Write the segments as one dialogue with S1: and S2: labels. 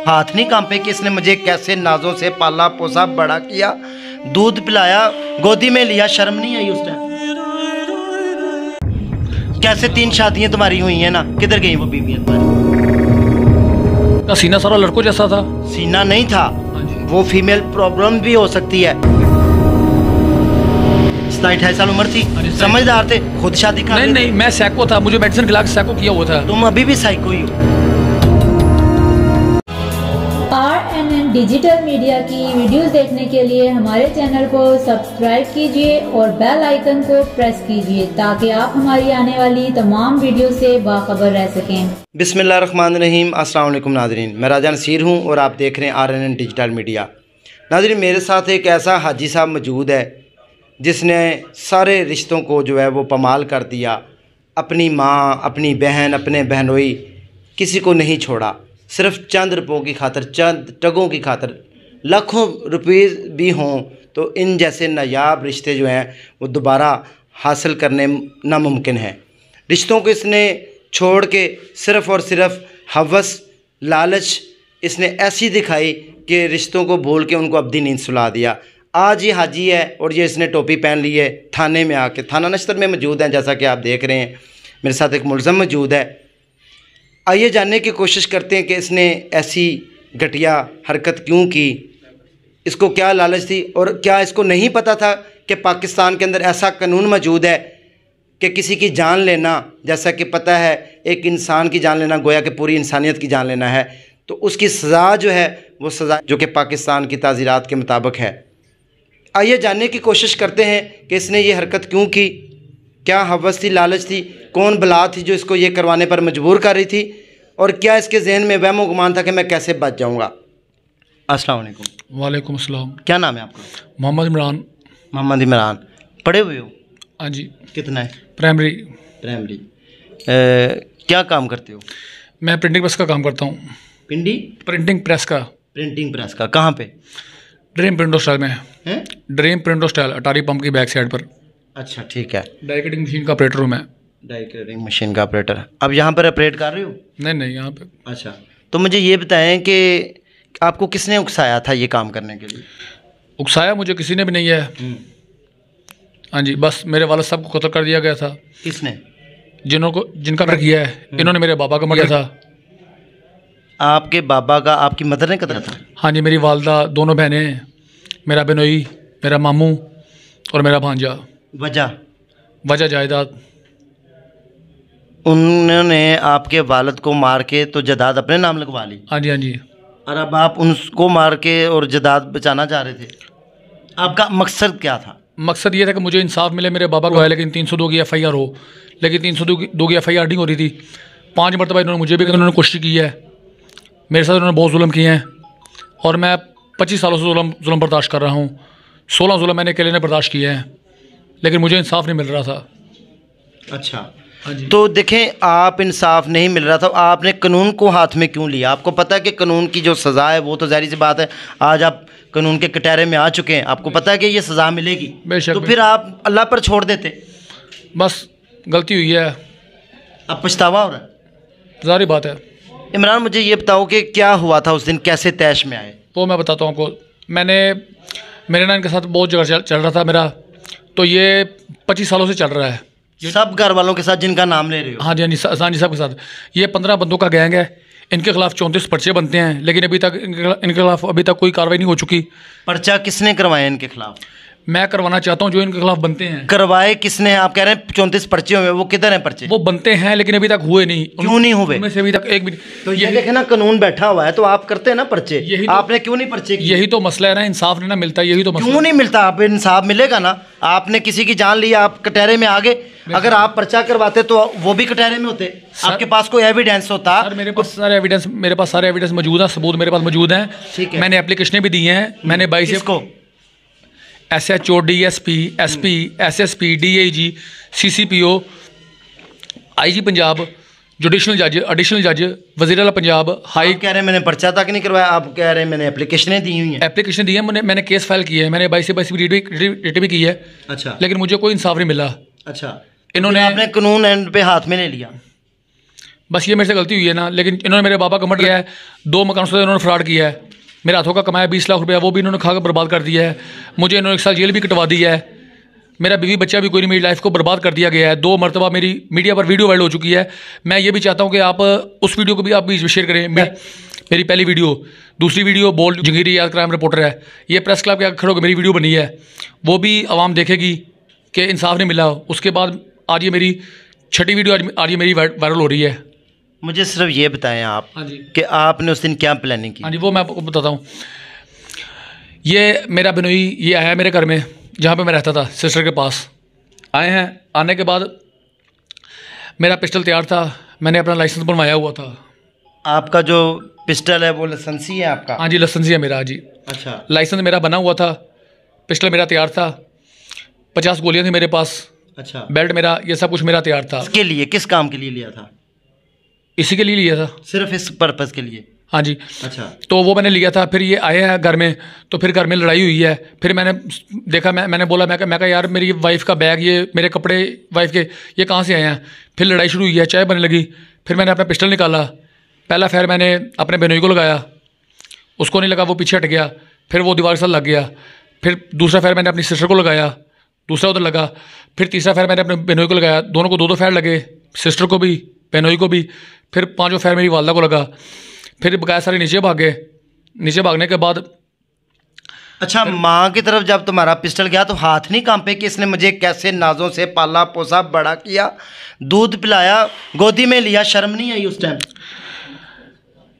S1: हाथ नहीं कांपे कि इसने मुझे कैसे नाजों से पाला पोसा बड़ा किया, दूध पिलाया, गोदी में लिया, शर्म नहीं आई उस टाइम? कैसे 3 शादियां तुम्हारी हुई हैं ना, किधर गई वो बीवियां तुम्हारी?
S2: का सीना सारा लड़कों जैसा था।
S1: सीना नहीं था, वो फीमेल प्रॉब्लम भी हो सकती है। 27-28 साल उम्र थी, समझदार थे, खुद शादी कर
S2: नहीं, मैं साइको था, मुझे मेडिसिन खिला के साइको किया हुआ था।
S1: तुम अभी भी साइको ही हो।
S3: RNN डिजिटल मीडिया की वीडियोस देखने के लिए हमारे चैनल को सब्सक्राइब कीजिए और बेल आइकन को प्रेस कीजिए ताकि आप हमारी आने वाली तमाम वीडियो से बाखबर रह सकें।
S1: बिस्मिल्लाहिर्रहमानिर्रहीम। अस्सलाम वालेकुम नाज़रीन, मैं राजा नसीर हूँ और आप देख रहे हैं RNN डिजिटल मीडिया। नाज़रीन, मेरे साथ एक ऐसा हाजी साहब मौजूद है जिसने सारे रिश्तों को जो है वो पमाल कर दिया। अपनी माँ, अपनी बहन, अपने बहनोई, किसी को नहीं छोड़ा। सिर्फ चंद रुपयों की खातर, चंद टगों की खातर, लाखों रुपये भी हों तो इन जैसे नायाब रिश्ते जो हैं वो दोबारा हासिल करने नामुमकिन है। रिश्तों को इसने छोड़ के सिर्फ़ और सिर्फ हवस, लालच इसने ऐसी दिखाई कि रिश्तों को भूल के उनको अब्दी नींद सुला दिया। आज ये हाजी है और ये इसने टोपी पहन ली है, थाने में आके, थाना नश्तर में मौजूद हैं, जैसा कि आप देख रहे हैं। मेरे साथ एक मुलज़म मौजूद है। आइए जानने की कोशिश करते हैं कि इसने ऐसी घटिया हरकत क्यों की, इसको क्या लालच थी और क्या इसको नहीं पता था कि पाकिस्तान के अंदर ऐसा कानून मौजूद है कि किसी की जान लेना, जैसा कि पता है एक इंसान की जान लेना गोया कि पूरी इंसानियत की जान लेना है, तो उसकी सज़ा जो है वो सज़ा जो कि पाकिस्तान की ताज़ीरात के मुताबिक है। आइए जानने की कोशिश करते हैं कि इसने ये हरकत क्यों की, क्या हवस थी, लालच थी, कौन बला थी जो इसको ये करवाने पर मजबूर कर रही थी, और क्या इसके जहन में वहम गुमान था कि मैं कैसे बच जाऊंगा। अस्सलाम वालेकुम।
S2: वालेकुम अस्सलाम।
S1: क्या नाम है आपका?
S2: मोहम्मद इमरान।
S1: मोहम्मद इमरान। पढ़े हुए हो?
S2: हाँ जी।
S1: कितना है?
S2: प्राइमरी।
S1: क्या काम करते हो?
S2: मैं प्रिंटिंग प्रेस का काम करता हूँ। प्रिंटिंग प्रेस का
S1: कहाँ पे?
S2: ड्रीम प्रिंटो स्टाइल में है। ड्रीम प्रिंटो स्टाइल, अटारी पंप की बैक साइड पर।
S1: अच्छा, ठीक है।
S2: डाई कटिंग मशीन का ऑपरेटर हूँ मैं।
S1: डाई कटिंग मशीन का ऑपरेटर। अब यहाँ पर ऑपरेट कर रहे हो? नहीं,
S2: यहाँ पे।
S1: अच्छा, तो मुझे ये बताएं कि आपको किसने उकसाया था ये काम करने के लिए?
S2: उकसाया मुझे किसी ने भी नहीं है। हाँ जी, बस मेरे वालिद साहब को कत्ल कर दिया गया था।
S1: किसने?
S2: जिनका मर्डर किया है इन्होंने मेरे बाबा का मर्डर था।
S1: आपके बाबा का आपकी मदर ने कतल था?
S2: हाँ जी, मेरी वालदा, दोनों बहनें, मेरा बेनोई, मेरा मामू और मेरा भांजा। वजह जायदाद।
S1: उन्होंने आपके वालिद को मार के तो जायदाद अपने नाम लगवा ली?
S2: हाँ जी।
S1: और अब आप उनको मार के और जायदाद बचाना चाह रहे थे? आपका मकसद क्या था?
S2: मकसद ये था कि मुझे इंसाफ मिले, मेरे बाबा को है, लेकिन 302 की FIR हो, लेकिन 302 की FIR नहीं हो रही थी। 5 मरतबा इन्होंने मुझे भी उन्होंने कोशिश की है, मेरे साथ उन्होंने बहुत जुल्म किए हैं और मैं 25 सालों से जुल्म बर्दाश्त कर रहा हूँ। 16 जुल्म मैंने अकेले ने बर्दाश्त किए हैं, लेकिन मुझे इंसाफ नहीं मिल रहा था।
S1: अच्छा,
S2: हाँ जी।
S1: तो देखें, आप इंसाफ नहीं मिल रहा था, आपने कानून को हाथ में क्यों लिया? आपको पता है कि कानून की जो सज़ा है वो तो ज़ाहिर सी बात है, आज आप कानून के कटहरे में आ चुके हैं, आपको पता है कि ये सज़ा मिलेगी, तो फिर आप अल्लाह पर छोड़ देते।
S2: बस गलती हुई है,
S1: अब पछतावा हो रहा है?
S2: ज़ाहिर बात है।
S1: इमरान, मुझे ये बताओ कि क्या हुआ था उस दिन, कैसे तैश में आए?
S2: वो मैं बताता हूँ आपको। मेरे ना इनके साथ बहुत जगह चल रहा था मेरा, तो ये 25 सालों से चल रहा है।
S1: सब घर वालों के साथ जिनका नाम ले रहे हो?
S2: हाँ जी, सानी साहब के साथ। ये 15 बंदों का गैंग है, इनके खिलाफ 34 पर्चे बनते हैं, लेकिन अभी तक इनके खिलाफ अभी तक कोई कार्रवाई नहीं हो चुकी।
S1: पर्चा किसने करवाया इनके खिलाफ?
S2: मैं करवाना चाहता हूँ, जो इनके खिलाफ बनते हैं।
S1: करवाए किसने? आप कह रहे हैं 34 पर्चे हुए, वो किधर हैं पर्चे?
S2: वो बनते हैं लेकिन अभी तक हुए नहीं।
S1: क्यों नहीं हुए?
S2: उनमें से अभी तक एक भी।
S1: तो ये देखे ना, कानून बैठा हुआ है, तो आप करते हैं ना पर्चे, आपने क्यों नहीं पर्चे किए?
S2: यही तो मसला है ना, इंसाफ नहीं ना मिलता, यही तो मसला।
S1: क्यों नहीं मिलता? आप इंसाफ मिलेगा ना। आपने किसी की जान ली, आप कटहरे में आ गए, अगर आप पर्चा करवाते तो वो भी कटहरे में होते, आपके पास कोई एविडेंस होता।
S2: मेरे पास सारे एविडेंस मौजूद है, सबूत मेरे पास मौजूद हैं।
S1: ठीक है,
S2: मैंने एप्लीकेशनें भी दी हैं। मैंने 22 को SHO, DSP, SP, SSP, DIG, CCPO, IG Punjab, jurisdictional जज, एडिशनल जज, वज़ीर आला पंजाब, हाई।
S1: कह रहे हैं मैंने पर्चा तक नहीं करवाया, आप कह रहे हैं मैंने एप्लीकेशनें दी हुई हैं।
S2: एप्लीकेशन दी है, मैंने केस फाइल किया है, मैंने 22 से 22 रिट भी की है।
S1: अच्छा,
S2: लेकिन मुझे कोई इंसाफ नहीं मिला।
S1: अच्छा,
S2: इन्होंने
S1: आपने कानून एंड पे हाथ में ले लिया।
S2: बस ये मेरे से गलती हुई है ना, लेकिन इन्होंने मेरे बाबा कमट किया है, 2 मकानों से इन्होंने फ्रॉड किया है, मेरे हाथों का कमाया 20 लाख रुपया वो भी इन्होंने खा कर बर्बाद कर दिया है, मुझे इन्होंने 1 साल जेल भी कटवा दी है, मेरा बीवी बच्चा भी कोई नहीं, मेरी लाइफ को बर्बाद कर दिया गया है। 2 मरतबा मेरी मीडिया पर वीडियो वायरल हो चुकी है। मैं ये भी चाहता हूँ कि आप उस वीडियो को भी आप भी शेयर करें। मेरी पहली वीडियो, दूसरी वीडियो बोल जंगीरी याद क्राइम रिपोर्टर है, ये प्रेस क्लब के आगे खड़े होकर मेरी वीडियो बनी है, वो भी आवाम देखेगी कि इंसाफ नहीं मिला। उसके बाद आज ये मेरी 6ठी वीडियो आज ये मेरी वायरल हो रही है।
S1: मुझे सिर्फ ये बताएं आप,
S2: हाँ जी,
S1: कि आपने उस दिन क्या प्लानिंग की?
S2: हाँ जी, वो मैं आपको बताता हूँ। ये मेरा बिनोई ये आया मेरे घर में, जहाँ पे मैं रहता था सिस्टर के पास। आए हैं, आने के बाद मेरा पिस्टल तैयार था, मैंने अपना लाइसेंस बनवाया हुआ था।
S1: आपका जो पिस्टल है वो लाइसेंसी है आपका?
S2: हाँ जी, लाइसेंसी है मेरा। हाँ जी,
S1: अच्छा।
S2: लाइसेंस मेरा बना हुआ था, पिस्टल मेरा तैयार था, 50 गोलियाँ थी मेरे पास,
S1: अच्छा।
S2: बेल्ट मेरा, ये सब कुछ मेरा तैयार था।
S1: इसके लिए किस काम के लिए लिया था?
S2: इसी के लिए लिया था,
S1: सिर्फ इस पर्पज़ के लिए?
S2: हाँ जी।
S1: अच्छा।
S2: तो वो मैंने लिया था। फिर ये आए हैं घर में, तो फिर घर में लड़ाई हुई है। फिर मैंने देखा, मैंने बोला, मैं कहा यार मेरी वाइफ का बैग, ये मेरे कपड़े वाइफ के, ये कहाँ से आए हैं? फिर लड़ाई शुरू हुई है, चाय बनने लगी। फिर मैंने अपना पिस्टल निकाला, पहला फायर मैंने अपने बेनोई को लगाया, उसको नहीं लगा, वो पीछे हट गया, फिर वो दीवार के साथ लग गया। फिर दूसरा फायर मैंने अपनी सिस्टर को लगाया, दूसरा उधर लगा। फिर तीसरा फायर मैंने अपने बेनोई को लगाया, दोनों को 2-2 फायर लगे, सिस्टर को भी बेनोई को भी। फिर 5वां फायर मेरी वालदा को लगा। फिर बकाया सारे नीचे भाग गए। नीचे भागने के बाद,
S1: अच्छा, माँ की तरफ जब तुम्हारा पिस्टल गया तो हाथ नहीं कांपे कि इसने मुझे कैसे नाजों से पाला पोसा बड़ा किया, दूध पिलाया, गोदी में लिया? शर्म नहीं आई उस टाइम?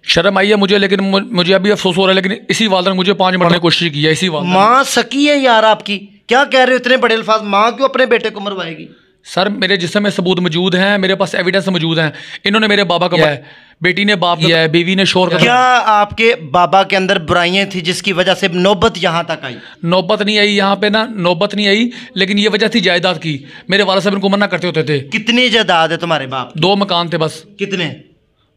S2: शर्म आई है मुझे, लेकिन मुझे अभी अफसोस हो रहा है। लेकिन इसी वालदा ने मुझे 5 मरने की कोशिश की है। इसी वालदा,
S1: माँ सकी है यार आपकी, क्या कह रहे हो इतने बड़े अल्फाज? माँ क्यों अपने बेटे को मरवाएगी?
S2: सर मेरे जिस्म में सबूत मौजूद हैं, मेरे पास एविडेंस मौजूद हैं। इन्होंने मेरे बाबा का है, बेटी ने बाप किया है, बीवी ने शोर
S1: क्या आपके बाबा के अंदर बुराइयां थी जिसकी वजह से नौबत यहाँ तक आई?
S2: नौबत नहीं आई यहाँ पे ना, नौबत नहीं आई, लेकिन ये वजह थी जायदाद की। मेरे वाला साहब इनको मना करते होते थे।
S1: कितनी जायदाद है तुम्हारे बाप?
S2: 2 मकान थे बस।
S1: कितने?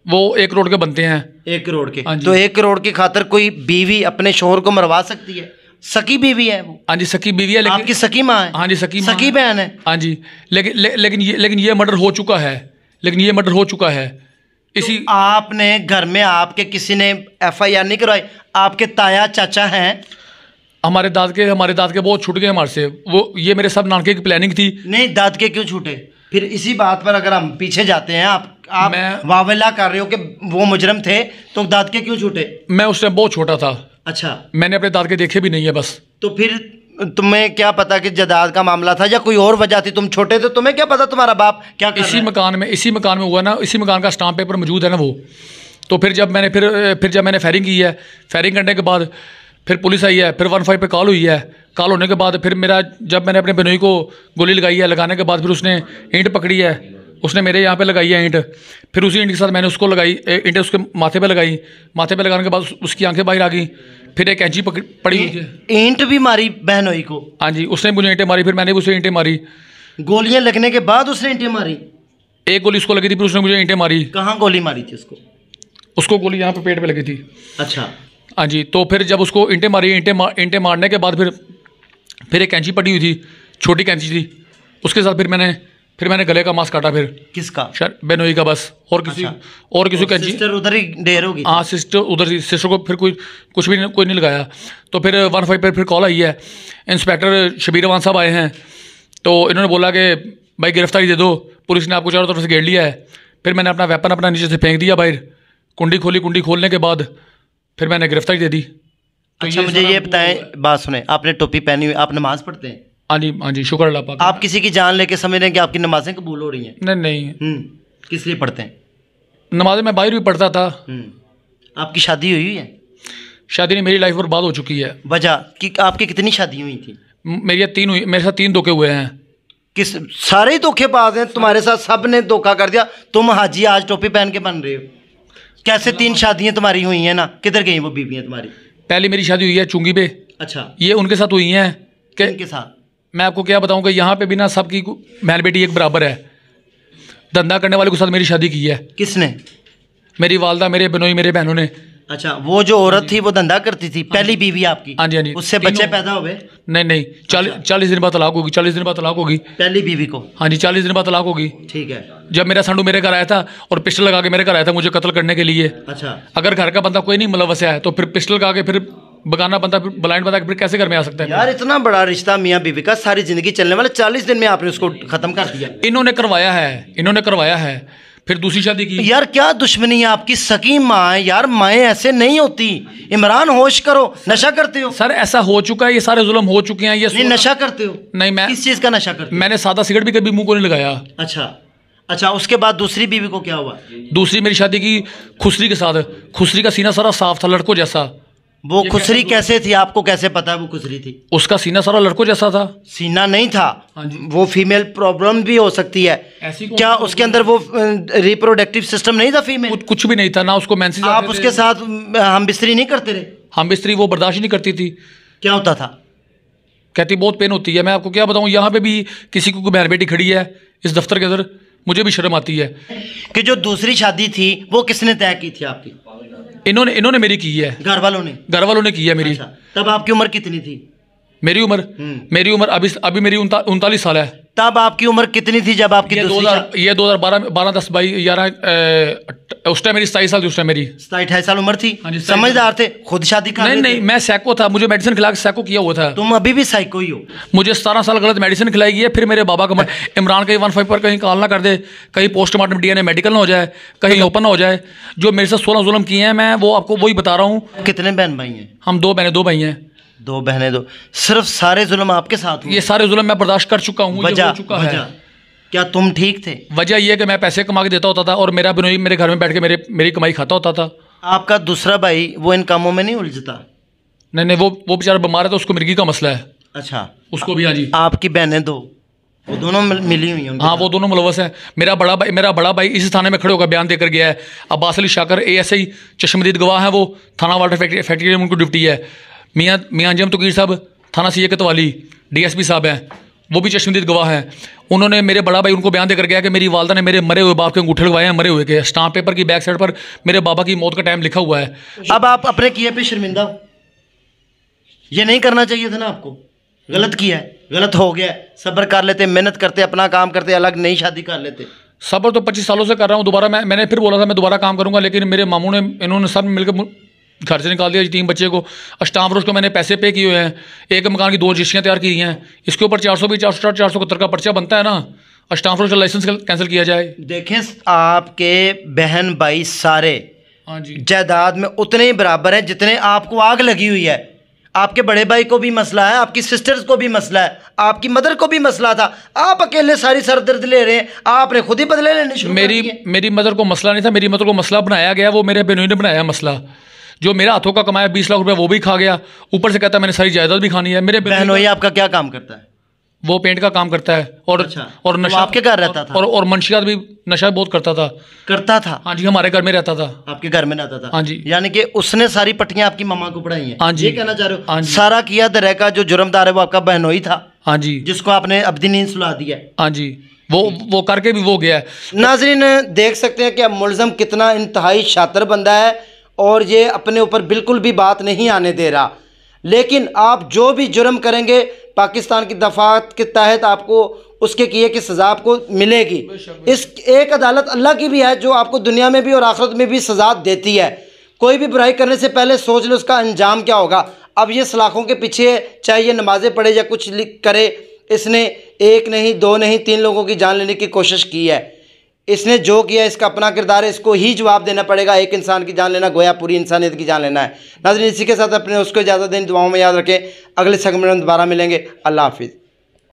S2: वो 1 करोड़ के बनते हैं।
S1: 1 करोड़ के?
S2: हाँ जी।
S1: तो 1 करोड़ की खातर कोई बीवी अपने शोहर को मरवा सकती है? सकी बीवी है वो?
S2: हाँ जी, सकी बीवी है। लेकिन
S1: आपकी सकी माँ है?
S2: हाँ जी, सकी
S1: बहन है?
S2: हाँ जी, लेकिन ये मर्डर हो चुका है। लेकिन ये मर्डर हो चुका है। इसी
S1: तो आपने घर में आपके किसी ने FIR नहीं करवाई? आपके ताया चाचा हैं?
S2: हमारे दाद के बहुत छूट गए हमारे से। वो ये मेरे सब नानके की प्लानिंग थी।
S1: नहीं, दाद के क्यों छूटे? फिर इसी बात पर अगर हम पीछे जाते हैं, आप वावेला कर रहे हो कि वो मुजरम थे, तो दाद के क्यों छूटे?
S2: मैं उस टाइम बहुत छोटा था।
S1: अच्छा।
S2: मैंने अपने दाद के देखे भी नहीं है बस।
S1: तो फिर तुम्हें क्या पता कि जायदाद का मामला था या कोई और वजह थी? तुम छोटे थे, तुम्हें क्या पता तुम्हारा बाप क्या कर
S2: इसी मकान में हुआ ना, इसी मकान का स्टाम्प पेपर मौजूद है ना वो। तो फिर जब मैंने फायरिंग की है, फायरिंग करने के बाद फिर पुलिस आई है, फिर 15 पे कॉल हुई है। कॉल होने के बाद फिर जब मैंने अपने बेनोई को गोली लगाई है, लगाने के बाद फिर उसने ईंट पकड़ी है, उसने मेरे यहाँ पे लगाई है ईंट। फिर उसी ईंट के साथ मैंने उसको लगाई, ईंटें उसके माथे पे लगाई। माथे पे लगाने के बाद उसकी आंखें बाहर आ गई। फिर एक कैंची पड़ी हुई थी।
S1: ईंट भी मारी बहनोई को?
S2: हाँ जी, उसने मुझे ईंटें मारी, फिर मैंने भी उसे ईंटें मारी।
S1: गोलियां लगने के बाद उसने ईंटें मारी?
S2: एक गोली उसको लगी थी, फिर उसने मुझे ईंटें मारी।
S1: कहाँ गोली मारी थी उसको?
S2: उसको गोली यहाँ पे पेट पे लगी थी।
S1: अच्छा।
S2: हाँ जी, तो फिर जब उसको ईंटें मारी, ईंटें मारने के बाद फिर एक कैंची पड़ी हुई थी, छोटी कैंची थी, उसके साथ फिर मैंने गले का मांस काटा। फिर
S1: किसका?
S2: बेनोई का बस। और किसी कैंची
S1: सिस्टर उधर ही ढेर होगी?
S2: हाँ, सिस्टर उधर ही। सिस्टर को फिर कोई नहीं लगाया। तो फिर 15 पर फिर कॉल आई है, इंस्पेक्टर शबीर रवान साहब आए हैं। तो इन्होंने बोला कि भाई गिरफ्तारी दे दो, पुलिस ने आपको चारों तरफ से घेर लिया है। फिर मैंने अपना वेपन अपना नीचे से फेंक दिया बाहर, कुंडी खोली, कुंडी खोलने के बाद फिर मैंने गिरफ्तारी दे दी। तो
S1: अच्छा, मुझे ये बताएं, बात सुने, आपने टोपी पहनी हुई, आप नमाज पढ़ते हैं?
S2: हाँ जी, शुक्र अल्लाह पाक।
S1: आप किसी की जान लेके समझ रहे हैं कि आपकी नमाजें कबूल हो रही हैं?
S2: नहीं।
S1: किस लिए पढ़ते हैं
S2: नमाजें? मैं बाहर भी पढ़ता था।
S1: आपकी शादी हुई है?
S2: शादी नहीं, मेरी लाइफ बर्बाद हो चुकी है।
S1: वजह कि आपकी कितनी शादी हुई थी?
S2: मेरी 3 हुई। मेरे साथ 3 धोखे हुए हैं।
S1: किस? सारे ही धोखेबाज हैं तुम्हारे साथ, सब ने धोखा कर दिया। तुम हाजी आज टोपी पहन के बन रहे हो? कैसे 3 शादियां तुम्हारी हुई हैं ना? किधर गई वो बीवियां तुम्हारी?
S2: पहली मेरी शादी हुई है चुंगी पे।
S1: अच्छा।
S2: ये उनके साथ हुई हैं।
S1: किनके साथ?
S2: मैं आपको क्या बताऊं कि यहाँ पे भी ना सबकी बहन बेटी एक बराबर है। धंधा करने वाले के साथ मेरी शादी की है।
S1: किसने?
S2: मेरी वालदा, मेरे बेनोई, मेरे बहनों ने।
S1: अच्छा, वो जो औरत थी वो धंधा करती थी, पहली बीवी आपकी?
S2: हाँ जी, हाँ जी।
S1: उससे बच्चे पैदा हो गए?
S2: नहीं, 40 दिन बाद तलाक होगी, 40 दिन बाद तलाक होगी
S1: पहली बीवी को?
S2: हाँ जी, 40 दिन बाद तलाक होगी।
S1: ठीक है।
S2: जब मेरा संडू मेरे घर आया था और पिस्टल लगा के मेरे घर आया था मुझे कत्ल करने के लिए।
S1: अच्छा।
S2: अगर घर का बंदा कोई नहीं मुलव्वस है तो फिर पिस्टल लगा के फिर बगाना बंदा, ब्लाइंड बंदा फिर कैसे घर में आ सकता है?
S1: यार इतना बड़ा रिश्ता मियाँ बीवी का, सारी जिंदगी चलने वाला, 40 दिन में आपने उसको खत्म कर दिया।
S2: इन्होंने करवाया है। फिर दूसरी शादी की।
S1: यार क्या दुश्मनी है आपकी? सकी माँ है यार, माएँ ऐसे नहीं होती। इमरान होश करो, नशा करते हो?
S2: सर ऐसा हो चुका है, ये सारे जुल्म हो चुके हैं। ये
S1: नहीं, नशा करते हो?
S2: नहीं, मैं
S1: किस चीज का नशा करते हो?
S2: मैंने सादा सिगरेट भी कभी मुंह को नहीं लगाया।
S1: अच्छा, उसके बाद दूसरी बीवी को क्या हुआ?
S2: दूसरी मेरी शादी की खुसरी के साथ। खुसरी का सीना सारा साफ था, लड़कों जैसा।
S1: वो खुसरी कैसे थी, आपको कैसे पता है वो खुसरी थी?
S2: उसका सीना सारा लड़कों जैसा था।
S1: सीना नहीं था।
S2: हाँ जी।
S1: वो फीमेल प्रॉब्लम भी हो सकती है।
S2: ऐसी
S1: क्या उसके अंदर वो रिप्रोडक्टिव सिस्टम नहीं था फीमेल?
S2: कुछ भी नहीं था ना, उसको मेंसेस
S1: आप उसके साथ हम बिस्तरी नहीं करते रहे?
S2: हम बिस्तरी वो बर्दाश्त नहीं करती थी।
S1: क्या होता था?
S2: कहती बहुत पेन होती है। मैं आपको क्या बताऊं, यहाँ पे भी किसी को बहन बेटी खड़ी है इस दफ्तर के अंदर, मुझे भी शर्म आती है।
S1: कि जो दूसरी शादी थी वो किसने तय की थी आपकी?
S2: इन्होंने मेरी की है।
S1: घर वालों ने की है
S2: मेरी।
S1: अच्छा, तब आपकी उम्र कितनी थी?
S2: मेरी उम्र अभी मेरी 39 साल है।
S1: तब आपकी उम्र कितनी थी जब आपकी?
S2: ये 2012 10 22 11 उस टाइम मेरी 27 साल थी। उस टाइम मेरी
S1: 27-28 साल उम्र थी।
S2: हाँ जी,
S1: समझदार थे, खुद शादी कर रहे थे?
S2: नहीं, मैं साइको था, मुझे मेडिसिन खिला के साइको किया हुआ था।
S1: तुम अभी भी साइको ही हो?
S2: मुझे 17 साल गलत मेडिसिन खिलाई गई है। फिर मेरे बाबा का इमरान कहीं 15 पर कहीं कॉल ना कर दे, कहीं पोस्टमार्टम DNA मेडिकल ना हो जाए, कहीं ओपन ना हो जाए। जो मेरे साथ 16 जुल्म किए हैं, मैं वो आपको वही बता रहा हूँ।
S1: कितने बहन भाई हैं?
S2: हम 2 बहनें 2 भाई हैं।
S1: 2 बहनें 2। सिर्फ सारे जुल्म आपके साथ हुए?
S2: ये सारे जुल्म मैं बर्दाश्त कर चुका हूँ।
S1: वजह क्या तुम ठीक थे?
S2: वजह यह कि मैं पैसे कमा के देता होता था और मेरा बिनोई मेरे घर में बैठ के मेरी कमाई खाता होता था।
S1: आपका दूसरा भाई वो इन कामों में नहीं उलझता?
S2: नहीं, वो बेचारा बीमार है तो उसको मिर्गी का मसला है।
S1: अच्छा,
S2: उसको भी। हाँ जी।
S1: आपकी बहनें 2, वो दोनों मिली हुई हैं?
S2: हाँ, वो दोनों मुलव्वस हैं। मेरा बड़ा भाई इसी थाने में खड़े होकर बयान देकर गया है। अब्बास अली शाकर ASI चश्मदीद गवाह हैं। वो थाना वाटर फैक्ट्री में उनको ड्यूटी है। मियाँ अंजम तकीर साहब थाना CA कोतवाली DSP साहब हैं, वो भी चश्मदीद गवाह हैं। उन्होंने मेरे बड़ा भाई उनको बयान देकर गया कि मेरी वालदा ने मेरे मरे हुए बाप के अंगूठे लगवाए हैं, मरे हुए के। स्टाम्प पेपर की बैक साइड पर मेरे बाबा की मौत का टाइम लिखा हुआ है।
S1: अब आप अपने किए पे शर्मिंदा हो? ये नहीं करना चाहिए था ना आपको? गलत किया है, गलत हो गया है। सब्र कर लेते, मेहनत करते, अपना काम करते, अलग नई शादी कर लेते।
S2: सब्र तो 25 सालों से कर रहा हूँ। दोबारा मैंने फिर बोला था मैं दोबारा काम करूँगा, लेकिन मेरे मामू ने इन्होंने सब मिलकर घर से निकाल दिया। 3 बच्चे को अष्टाम फरोश को मैंने पैसे पे किए हुए हैं। एक मकान की 2 रजिस्ट्रियाँ तैयार की हैं। इसके ऊपर 420 470 का पर्चा बनता है ना, अष्टाम फरोश का लाइसेंस कैंसिल किया जाए।
S1: देखें, आपके बहन भाई सारे
S2: हाँ जी
S1: जायदाद में उतने ही बराबर हैं जितने आपको आग लगी हुई है। आपके बड़े भाई को भी मसला है, आपकी सिस्टर्स को भी मसला है, आपकी मदर को भी मसला था। आप अकेले सारी सरदर्द ले रहे हैं, आपने खुद ही बदले लेने शुरू कर दिए।
S2: मेरी मदर को मसला नहीं था, मेरी मदर को मसला बनाया गया। वो मेरे बहनों ने बनाया मसला। जो मेरा हाथों का कमाया 20 लाख रुपए वो भी खा गया, ऊपर से कहता है मैंने सारी जायदाद भी खानी है। मेरे
S1: बहनोई आपका क्या काम करता है?
S2: वो पेंट का काम करता है और
S1: अच्छा,
S2: और नशा
S1: आपके घर रहता था?
S2: और मंशियात भी नशा बहुत करता था। हाँ जी, हमारे घर में रहता था।
S1: आपके घर में रहता था?
S2: हाँ जी।
S1: यानी कि उसने सारी पट्टियां आपकी मम्मा को पढ़ाई हैं?
S2: हाँ जी।
S1: ये कहना चाह रहे हो?
S2: हाँ जी।
S1: सारा किया दर का जो जुर्मदार है वो आपका बहनोई था?
S2: हाँ जी।
S1: जिसको आपने अब्दी नींद सुला दिया?
S2: हाँ जी, वो करके भी वो गया है।
S1: नाजरीन देख सकते हैं कि अब मुलज़म कितना इंतहाई शातिर बंदा है और ये अपने ऊपर बिल्कुल भी बात नहीं आने दे रहा। लेकिन आप जो भी जुर्म करेंगे पाकिस्तान की दफ़ात के तहत आपको उसके किए की सज़ा आपको मिलेगी। इस एक अदालत अल्लाह की भी है जो आपको दुनिया में भी और आखिरत में भी सज़ा देती है। कोई भी बुराई करने से पहले सोच लो उसका अंजाम क्या होगा। अब ये सलाखों के पीछे चाहे ये नमाज़ें पढ़े या कुछ करे, इसने 1 नहीं 2 नहीं 3 लोगों की जान लेने की कोशिश की है। इसने जो किया इसका अपना किरदार है, इसको ही जवाब देना पड़ेगा। एक इंसान की जान लेना गोया पूरी इंसानियत की जान लेना है। नाज़रीन इसी के साथ अपने उसको इजाज़त दें, दुआओं में याद रखें। अगले सेगमेंट में दोबारा मिलेंगे। अल्लाह हाफिज़।